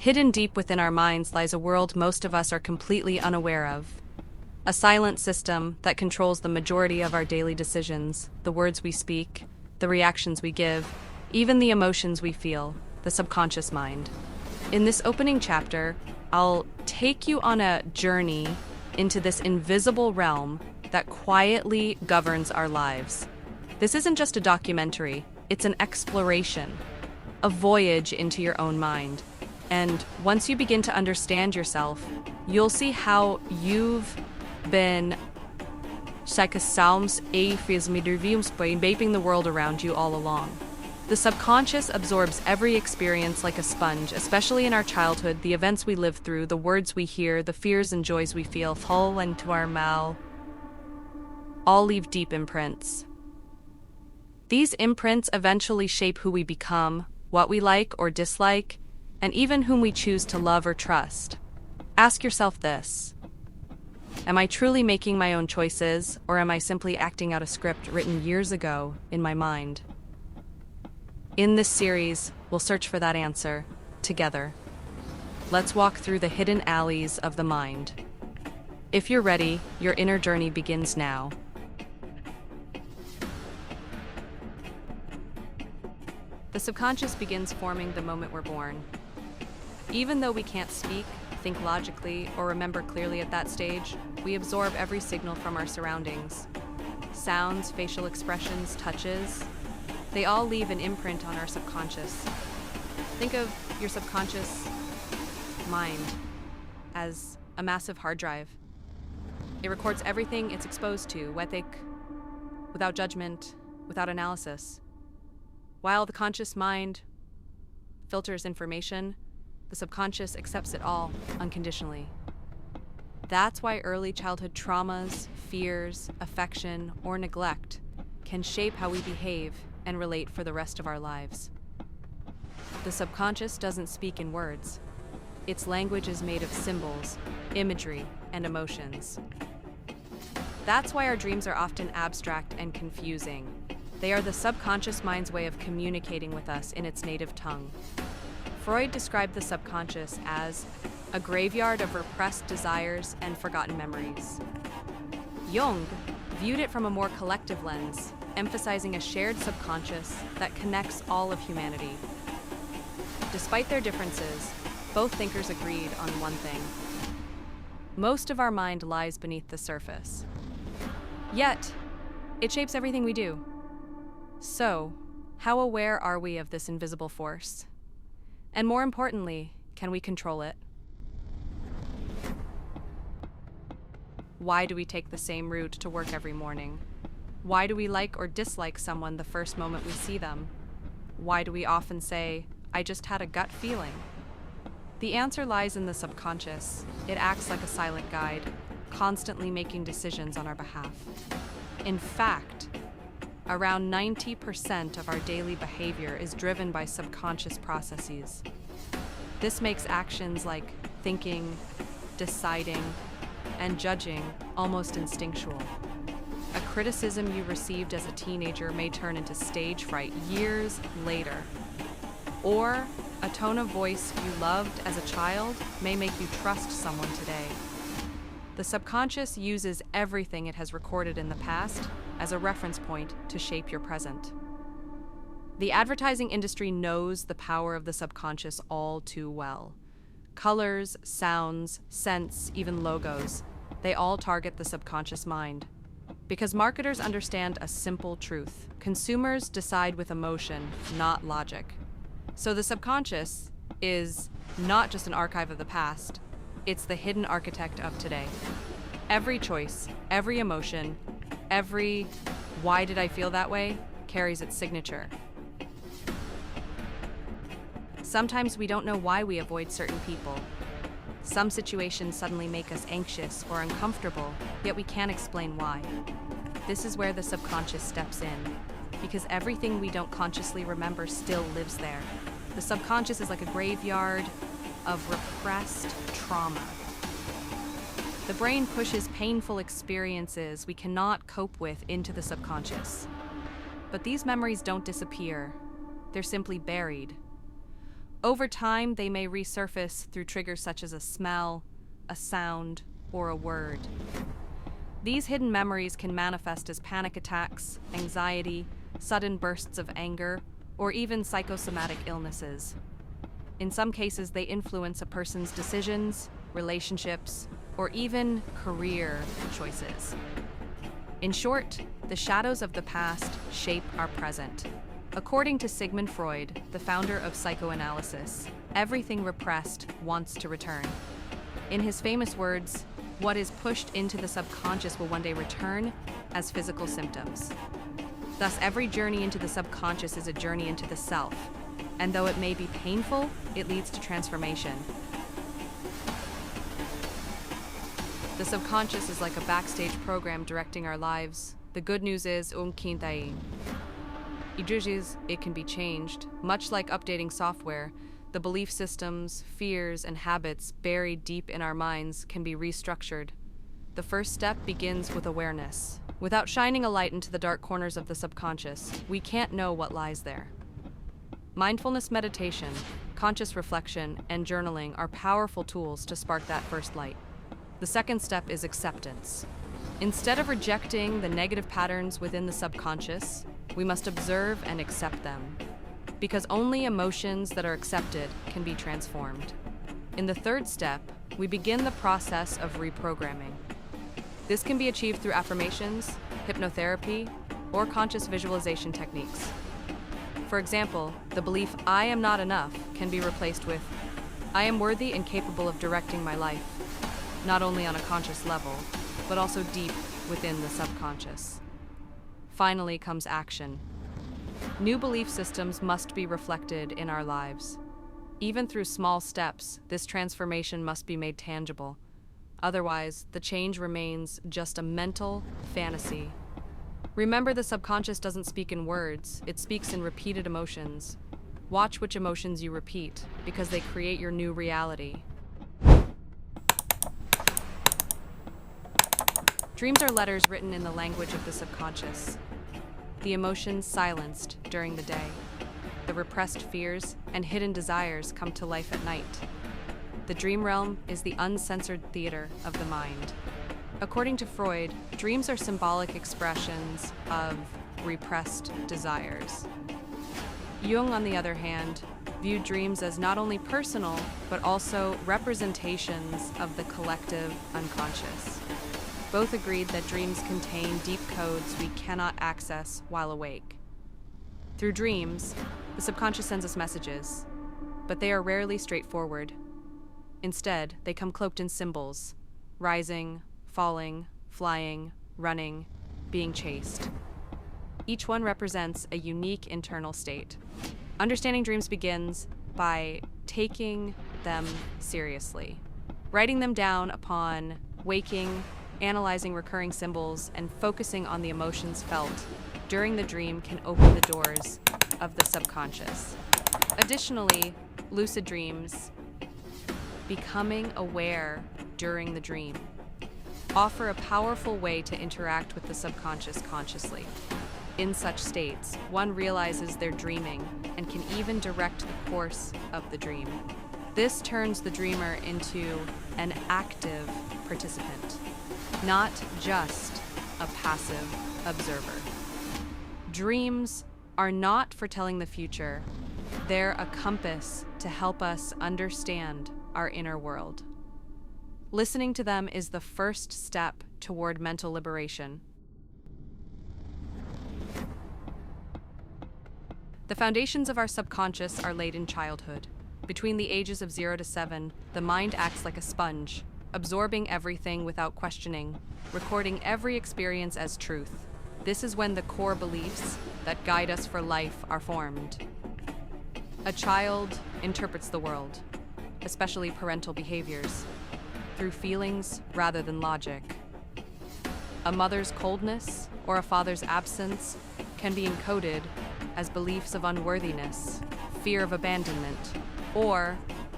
Hidden deep within our minds lies a world most of us are completely unaware of. A silent system that controls the majority of our daily decisions, the words we speak, the reactions we give, even the emotions we feel, the subconscious mind. In this opening chapter, I'll take you on a journey into this invisible realm that quietly governs our lives. This isn't just a documentary, it's an exploration, a voyage into your own mind. And once you begin to understand yourself, you'll see how you've been vaping the world around you all along. The subconscious absorbs every experience like a sponge, especially in our childhood, the events we live through, the words we hear, the fears and joys we feel fall into our mouth, all leave deep imprints. These imprints eventually shape who we become, what we like or dislike, and even whom we choose to love or trust. Ask yourself this: am I truly making my own choices, or am I simply acting out a script written years ago in my mind? In this series, we'll search for that answer together. Let's walk through the hidden alleys of the mind. If you're ready, your inner journey begins now. The subconscious begins forming the moment we're born. Even though we can't speak, think logically, or remember clearly at that stage, we absorb every signal from our surroundings. Sounds, facial expressions, touches, they all leave an imprint on our subconscious. Think of your subconscious mind as a massive hard drive. It records everything it's exposed to, without judgment, without analysis. While the conscious mind filters information, the subconscious accepts it all unconditionally. That's why early childhood traumas, fears, affection, or neglect can shape how we behave and relate for the rest of our lives. The subconscious doesn't speak in words. Its language is made of symbols, imagery, and emotions. That's why our dreams are often abstract and confusing. They are the subconscious mind's way of communicating with us in its native tongue. Freud described the subconscious as a graveyard of repressed desires and forgotten memories. Jung viewed it from a more collective lens, emphasizing a shared subconscious that connects all of humanity. Despite their differences, both thinkers agreed on one thing: most of our mind lies beneath the surface. Yet, it shapes everything we do. So, how aware are we of this invisible force? And more importantly, can we control it? Why do we take the same route to work every morning? Why do we like or dislike someone the first moment we see them? Why do we often say, "I just had a gut feeling"? The answer lies in the subconscious. It acts like a silent guide, constantly making decisions on our behalf. In fact, around 90% of our daily behavior is driven by subconscious processes. This makes actions like thinking, deciding, and judging almost instinctual. A criticism you received as a teenager may turn into stage fright years later. Or a tone of voice you loved as a child may make you trust someone today. The subconscious uses everything it has recorded in the past as a reference point to shape your present. The advertising industry knows the power of the subconscious all too well. Colors, sounds, scents, even logos, they all target the subconscious mind. Because marketers understand a simple truth: consumers decide with emotion, not logic. So the subconscious is not just an archive of the past, it's the hidden architect of today. Every choice, every emotion, every "why did I feel that way?" carries its signature. Sometimes we don't know why we avoid certain people. Some situations suddenly make us anxious or uncomfortable, yet we can't explain why. This is where the subconscious steps in, because everything we don't consciously remember still lives there. The subconscious is like a graveyard of repressed trauma. The brain pushes painful experiences we cannot cope with into the subconscious. But these memories don't disappear. They're simply buried. Over time, they may resurface through triggers such as a smell, a sound, or a word. These hidden memories can manifest as panic attacks, anxiety, sudden bursts of anger, or even psychosomatic illnesses. In some cases, they influence a person's decisions, relationships, or even career choices. In short, the shadows of the past shape our present. According to Sigmund Freud, the founder of psychoanalysis, everything repressed wants to return. In his famous words, "What is pushed into the subconscious will one day return as physical symptoms." Thus, every journey into the subconscious is a journey into the self, and though it may be painful, it leads to transformation. The subconscious is like a backstage program directing our lives. The good news is, it can be changed. Much like updating software, the belief systems, fears, and habits buried deep in our minds can be restructured. The first step begins with awareness. Without shining a light into the dark corners of the subconscious, we can't know what lies there. Mindfulness meditation, conscious reflection, and journaling are powerful tools to spark that first light. The second step is acceptance. Instead of rejecting the negative patterns within the subconscious, we must observe and accept them, because only emotions that are accepted can be transformed. In the third step, we begin the process of reprogramming. This can be achieved through affirmations, hypnotherapy, or conscious visualization techniques. For example, the belief "I am not enough" can be replaced with "I am worthy and capable of directing my life," not only on a conscious level, but also deep within the subconscious. Finally comes action. New belief systems must be reflected in our lives. Even through small steps, this transformation must be made tangible. Otherwise, the change remains just a mental fantasy. Remember, the subconscious doesn't speak in words, it speaks in repeated emotions. Watch which emotions you repeat, because they create your new reality. Dreams are letters written in the language of the subconscious. The emotions silenced during the day. The repressed fears and hidden desires come to life at night. The dream realm is the uncensored theater of the mind. According to Freud, dreams are symbolic expressions of repressed desires. Jung, on the other hand, viewed dreams as not only personal, but also representations of the collective unconscious. Both agreed that dreams contain deep codes we cannot access while awake. Through dreams, the subconscious sends us messages, but they are rarely straightforward. Instead, they come cloaked in symbols: rising, falling, flying, running, being chased. Each one represents a unique internal state. Understanding dreams begins by taking them seriously. Writing them down upon waking, analyzing recurring symbols, and focusing on the emotions felt during the dream can open the doors of the subconscious. Additionally, lucid dreams, becoming aware during the dream, offer a powerful way to interact with the subconscious consciously. In such states, one realizes they're dreaming and can even direct the course of the dream. This turns the dreamer into an active participant, not just a passive observer. Dreams are not foretelling the future. They're a compass to help us understand our inner world. Listening to them is the first step toward mental liberation. The foundations of our subconscious are laid in childhood. Between the ages of 0 to 7, the mind acts like a sponge, absorbing everything without questioning, recording every experience as truth. This is when the core beliefs that guide us for life are formed. A child interprets the world, especially parental behaviors, through feelings rather than logic. A mother's coldness or a father's absence can be encoded as beliefs of unworthiness, fear of abandonment, or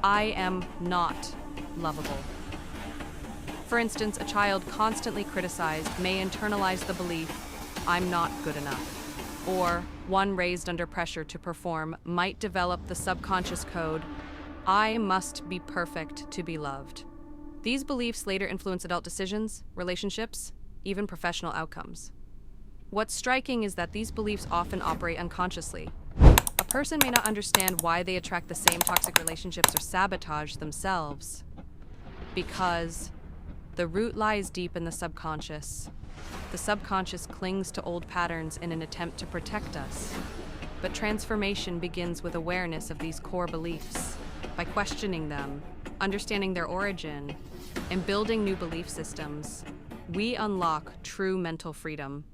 "I am not lovable." For instance, a child constantly criticized may internalize the belief, "I'm not good enough." or one raised under pressure to perform, might develop the subconscious code, "I must be perfect to be loved." These beliefs later influence adult decisions, relationships, even professional outcomes. What's striking is that these beliefs often operate unconsciously. A person may not understand why they attract the same toxic relationships or sabotage themselves, because the root lies deep in the subconscious. The subconscious clings to old patterns in an attempt to protect us. But transformation begins with awareness of these core beliefs. By questioning them, understanding their origin, and building new belief systems, we unlock true mental freedom.